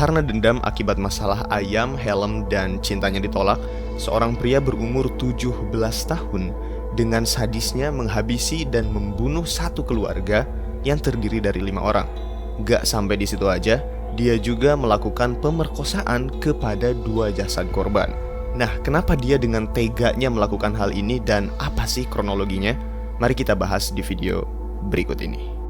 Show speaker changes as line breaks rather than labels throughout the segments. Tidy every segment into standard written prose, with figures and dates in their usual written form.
Karena dendam akibat masalah ayam, helm, dan cintanya ditolak, seorang pria berumur 17 tahun dengan sadisnya menghabisi dan membunuh satu keluarga yang terdiri dari 5 orang. Gak sampai di situ aja, dia juga melakukan pemerkosaan kepada 2 jasad korban. Nah, kenapa dia dengan teganya melakukan hal ini dan apa sih kronologinya? Mari kita bahas di video berikut ini.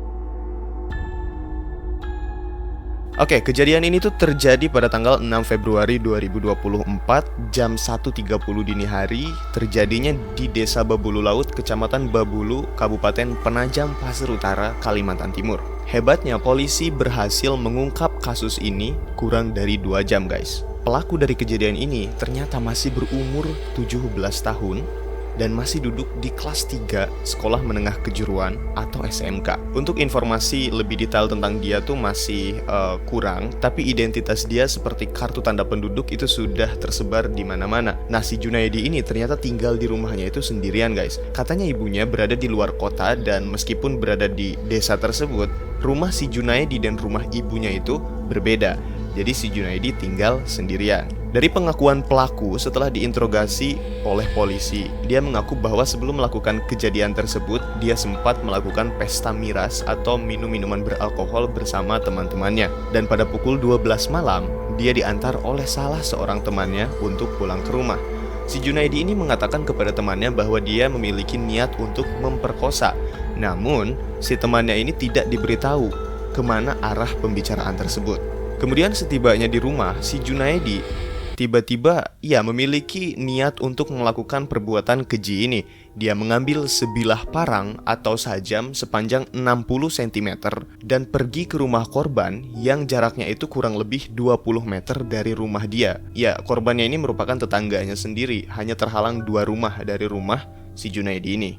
Oke, kejadian ini tuh terjadi pada tanggal 6 Februari 2024 jam 1.30 dini hari. Terjadinya di Desa Babulu Laut, Kecamatan Babulu, Kabupaten Penajam Pasir Utara, Kalimantan Timur. Hebatnya, polisi berhasil mengungkap kasus ini kurang dari 2 jam, guys. Pelaku dari kejadian ini ternyata masih berumur 17 tahun dan masih duduk di kelas 3 Sekolah Menengah Kejuruan atau SMK. Untuk informasi lebih detail tentang dia tuh masih kurang, tapi identitas dia seperti kartu tanda penduduk itu sudah tersebar di mana-mana. Nah, si Junaedi ini ternyata tinggal di rumahnya itu sendirian, guys. Katanya ibunya berada di luar kota dan meskipun berada di desa tersebut, rumah si Junaedi dan rumah ibunya itu berbeda. Jadi si Junaedi tinggal sendirian. Dari pengakuan pelaku setelah diinterogasi oleh polisi, dia mengaku bahwa sebelum melakukan kejadian tersebut, dia sempat melakukan pesta miras atau minum minuman beralkohol bersama teman-temannya. Dan pada pukul 12 malam, dia diantar oleh salah seorang temannya untuk pulang ke rumah. Si Junaedi ini mengatakan kepada temannya bahwa dia memiliki niat untuk memperkosa. Namun, si temannya ini tidak diberitahu kemana arah pembicaraan tersebut. Kemudian setibanya di rumah, si Junaedi tiba-tiba memiliki niat untuk melakukan perbuatan keji ini. Dia mengambil sebilah parang atau sajam sepanjang 60 cm dan pergi ke rumah korban yang jaraknya itu kurang lebih 20 meter dari rumah dia. Ya, korbannya ini merupakan tetangganya sendiri, hanya terhalang 2 rumah dari rumah si Junaedi ini.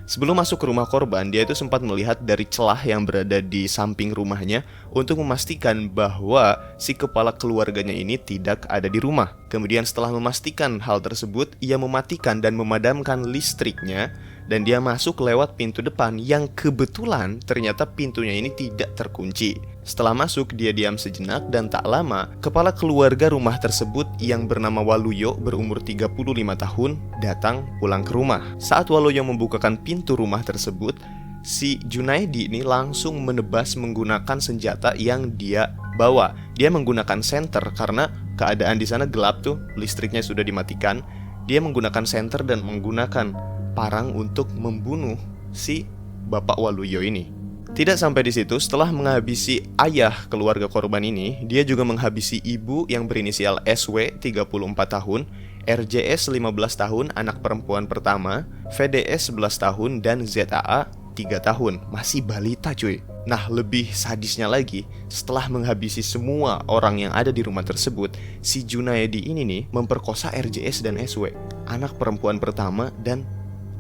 Sebelum masuk ke rumah korban, dia itu sempat melihat dari celah yang berada di samping rumahnya untuk memastikan bahwa si kepala keluarganya ini tidak ada di rumah. Kemudian setelah memastikan hal tersebut, ia mematikan dan memadamkan listriknya dan dia masuk lewat pintu depan yang kebetulan ternyata pintunya ini tidak terkunci. Setelah masuk, dia diam sejenak dan tak lama, kepala keluarga rumah tersebut yang bernama Waluyo berumur 35 tahun datang pulang ke rumah. Saat Waluyo membukakan pintu rumah tersebut, si Junaedi ini langsung menebas menggunakan senjata yang dia bawa. Dia menggunakan senter karena keadaan di sana gelap tuh, listriknya sudah dimatikan. Dia menggunakan senter dan menggunakan parang untuk membunuh si Bapak Waluyo ini. Tidak sampai di situ, setelah menghabisi ayah keluarga korban ini, dia juga menghabisi ibu yang berinisial SW 34 tahun, RJS 15 tahun, anak perempuan pertama, VDS 11 tahun, dan ZAA 3 tahun. Masih balita, cuy. Nah, lebih sadisnya lagi, setelah menghabisi semua orang yang ada di rumah tersebut, si Junaedi ini nih memperkosa RJS dan SW, anak perempuan pertama dan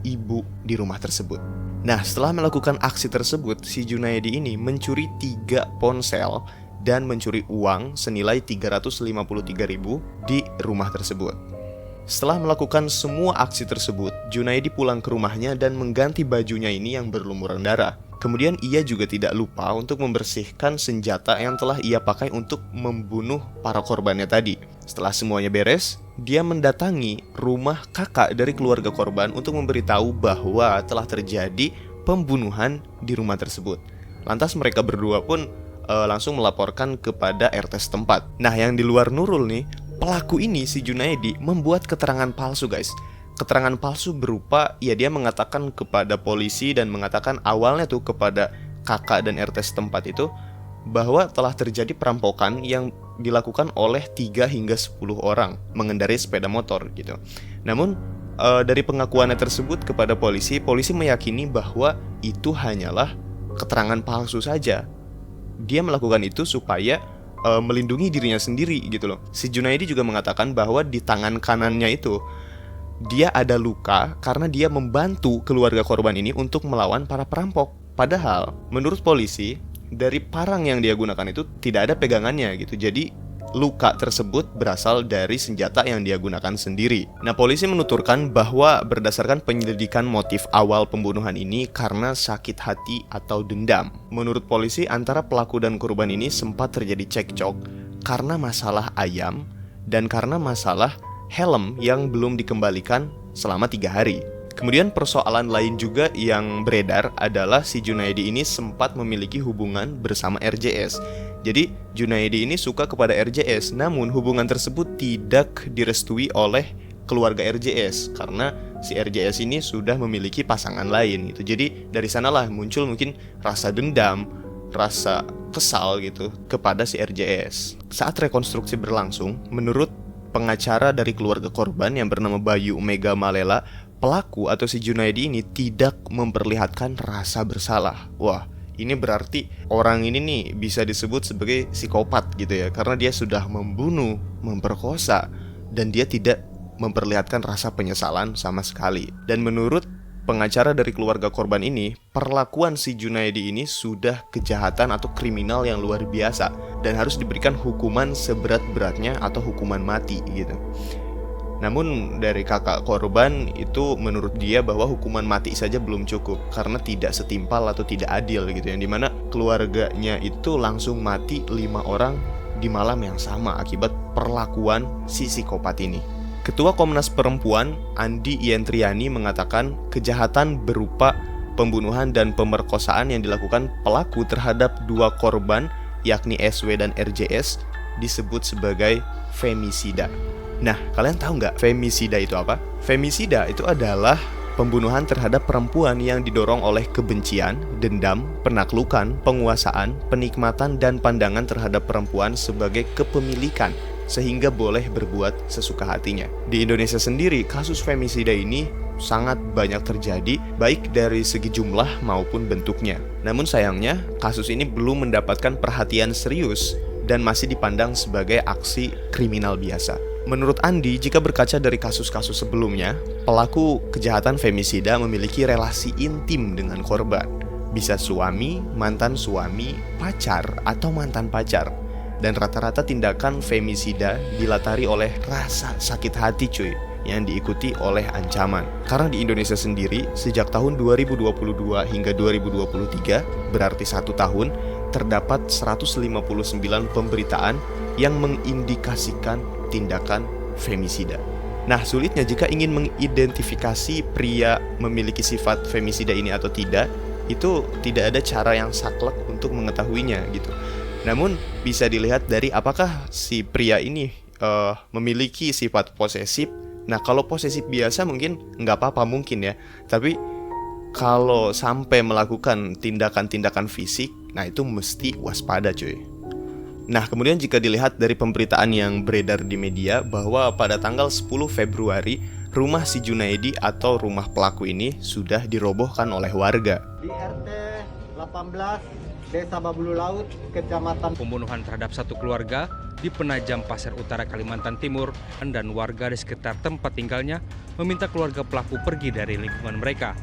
ibu di rumah tersebut. Nah, setelah melakukan aksi tersebut, si Junaedi ini mencuri 3 ponsel dan mencuri uang senilai 353.000 di rumah tersebut. Setelah melakukan semua aksi tersebut, Junaedi pulang ke rumahnya dan mengganti bajunya ini yang berlumuran darah. Kemudian ia juga tidak lupa untuk membersihkan senjata yang telah ia pakai untuk membunuh para korbannya tadi. Setelah semuanya beres, dia mendatangi rumah kakak dari keluarga korban untuk memberitahu bahwa telah terjadi pembunuhan di rumah tersebut. Lantas mereka berdua pun langsung melaporkan kepada RT setempat. Nah, yang di luar Nurul nih, pelaku ini si Junaedi membuat keterangan palsu, guys. Keterangan palsu berupa dia mengatakan kepada polisi dan mengatakan awalnya tuh kepada kakak dan RT setempat itu bahwa telah terjadi perampokan yang dilakukan oleh 3 hingga 10 orang mengendarai sepeda motor gitu. Namun dari pengakuannya tersebut kepada polisi meyakini bahwa itu hanyalah keterangan palsu saja. Dia melakukan itu supaya melindungi dirinya sendiri gitu loh. Si Junaedi juga mengatakan bahwa di tangan kanannya itu dia ada luka karena dia membantu keluarga korban ini untuk melawan para perampok. Padahal menurut polisi, dari parang yang dia gunakan itu tidak ada pegangannya gitu. Jadi luka tersebut berasal dari senjata yang dia gunakan sendiri. Nah, polisi menuturkan bahwa berdasarkan penyelidikan motif awal pembunuhan ini karena sakit hati atau dendam. Menurut polisi, antara pelaku dan korban ini sempat terjadi cekcok karena masalah ayam dan karena masalah helm yang belum dikembalikan selama 3 hari. Kemudian persoalan lain juga yang beredar adalah si Junaedi ini sempat memiliki hubungan bersama RJS. Jadi Junaedi ini suka kepada RJS, namun hubungan tersebut tidak direstui oleh keluarga RJS karena si RJS ini sudah memiliki pasangan lain gitu. Jadi dari sanalah muncul mungkin rasa dendam, rasa kesal gitu kepada si RJS. Saat rekonstruksi berlangsung, menurut pengacara dari keluarga korban yang bernama Bayu Mega Malela, pelaku atau si Junaedi ini tidak memperlihatkan rasa bersalah. Wah, ini berarti orang ini nih bisa disebut sebagai psikopat gitu ya, karena dia sudah membunuh, memperkosa, dan dia tidak memperlihatkan rasa penyesalan sama sekali. Dan menurut pengacara dari keluarga korban ini, perlakuan si Junaedi ini sudah kejahatan atau kriminal yang luar biasa dan harus diberikan hukuman seberat-beratnya atau hukuman mati gitu. Namun dari kakak korban itu menurut dia bahwa hukuman mati saja belum cukup karena tidak setimpal atau tidak adil gitu, yang dimana keluarganya itu langsung mati 5 orang di malam yang sama akibat perlakuan si psikopat ini. Ketua Komnas Perempuan Andi Yentriani mengatakan kejahatan berupa pembunuhan dan pemerkosaan yang dilakukan pelaku terhadap 2 korban yakni SW dan RJS disebut sebagai femisida. Nah, kalian tahu nggak femisida itu apa? Femisida itu adalah pembunuhan terhadap perempuan yang didorong oleh kebencian, dendam, penaklukan, penguasaan, penikmatan, dan pandangan terhadap perempuan sebagai kepemilikan, sehingga boleh berbuat sesuka hatinya. Di Indonesia sendiri, kasus femisida ini sangat banyak terjadi, baik dari segi jumlah maupun bentuknya. Namun sayangnya, kasus ini belum mendapatkan perhatian serius dan masih dipandang sebagai aksi kriminal biasa. Menurut Andi, jika berkaca dari kasus-kasus sebelumnya, pelaku kejahatan femisida memiliki relasi intim dengan korban. Bisa suami, mantan suami, pacar, atau mantan pacar. Dan rata-rata tindakan femisida dilatari oleh rasa sakit hati cuy, yang diikuti oleh ancaman. Karena di Indonesia sendiri, sejak tahun 2022 hingga 2023, berarti 1 tahun, terdapat 159 pemberitaan yang mengindikasikan tindakan femisida. Nah, sulitnya jika ingin mengidentifikasi pria memiliki sifat femisida ini atau tidak, itu tidak ada cara yang saklek untuk mengetahuinya gitu. Namun bisa dilihat dari apakah si pria ini memiliki sifat posesif. Nah, kalau posesif biasa mungkin nggak apa-apa mungkin ya. Tapi kalau sampai melakukan tindakan-tindakan fisik, nah itu mesti waspada cuy. Nah, kemudian jika dilihat dari pemberitaan yang beredar di media bahwa pada tanggal 10 Februari, rumah si Junaedi atau rumah pelaku ini sudah dirobohkan oleh warga.
Di RT 18 Desa Babulu Laut, Kecamatan.
Pembunuhan terhadap satu keluarga di Penajam Pasir Utara, Kalimantan Timur, dan warga di sekitar tempat tinggalnya meminta keluarga pelaku pergi dari lingkungan mereka.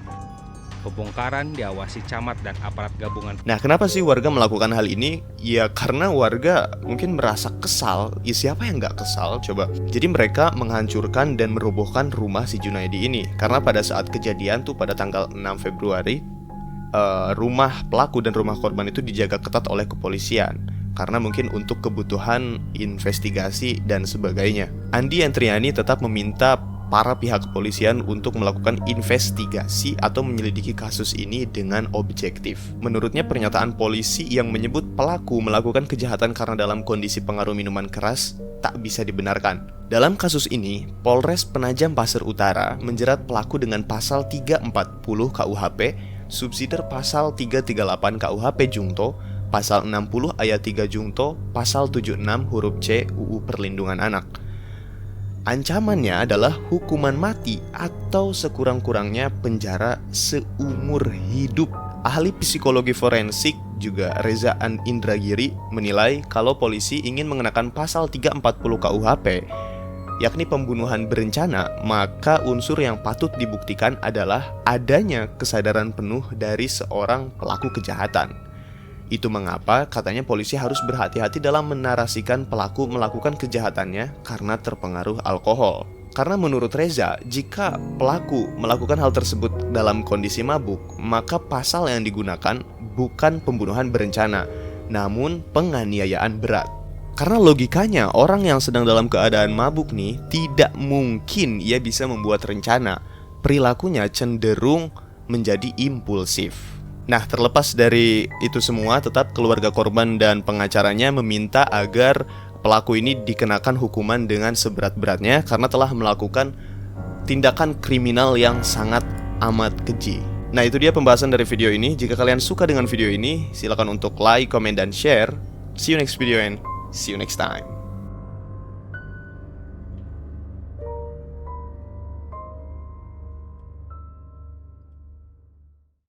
Pembongkaran diawasi camat dan aparat gabungan.
Nah, kenapa sih warga melakukan hal ini? Ya karena warga mungkin merasa kesal. Ya siapa yang nggak kesal coba? Jadi mereka menghancurkan dan merobohkan rumah si Junaedi ini. Karena pada saat kejadian tuh pada tanggal 6 Februari, rumah pelaku dan rumah korban itu dijaga ketat oleh kepolisian. Karena mungkin untuk kebutuhan investigasi dan sebagainya. Andi Yentriani tetap meminta para pihak kepolisian untuk melakukan investigasi atau menyelidiki kasus ini dengan objektif. Menurutnya, pernyataan polisi yang menyebut pelaku melakukan kejahatan karena dalam kondisi pengaruh minuman keras tak bisa dibenarkan. Dalam kasus ini, Polres Penajam Pasir Utara menjerat pelaku dengan pasal 340 KUHP, subsidiar pasal 338 KUHP Jungto, pasal 60 ayat 3 Jungto, pasal 76 huruf C UU Perlindungan Anak. Ancamannya adalah hukuman mati atau sekurang-kurangnya penjara seumur hidup. Ahli psikologi forensik juga Reza Indragiri menilai kalau polisi ingin mengenakan pasal 340 KUHP, yakni pembunuhan berencana, maka unsur yang patut dibuktikan adalah adanya kesadaran penuh dari seorang pelaku kejahatan. Itu mengapa katanya polisi harus berhati-hati dalam menarasikan pelaku melakukan kejahatannya karena terpengaruh alkohol. Karena menurut Reza, jika pelaku melakukan hal tersebut dalam kondisi mabuk, maka pasal yang digunakan bukan pembunuhan berencana, namun penganiayaan berat. Karena logikanya orang yang sedang dalam keadaan mabuk nih tidak mungkin ia bisa membuat rencana. Perilakunya cenderung menjadi impulsif. Nah, terlepas dari itu semua, tetap keluarga korban dan pengacaranya meminta agar pelaku ini dikenakan hukuman dengan seberat-beratnya karena telah melakukan tindakan kriminal yang sangat amat keji. Nah, itu dia pembahasan dari video ini. Jika kalian suka dengan video ini, silakan untuk like, comment, dan share. See you next video and see you next time.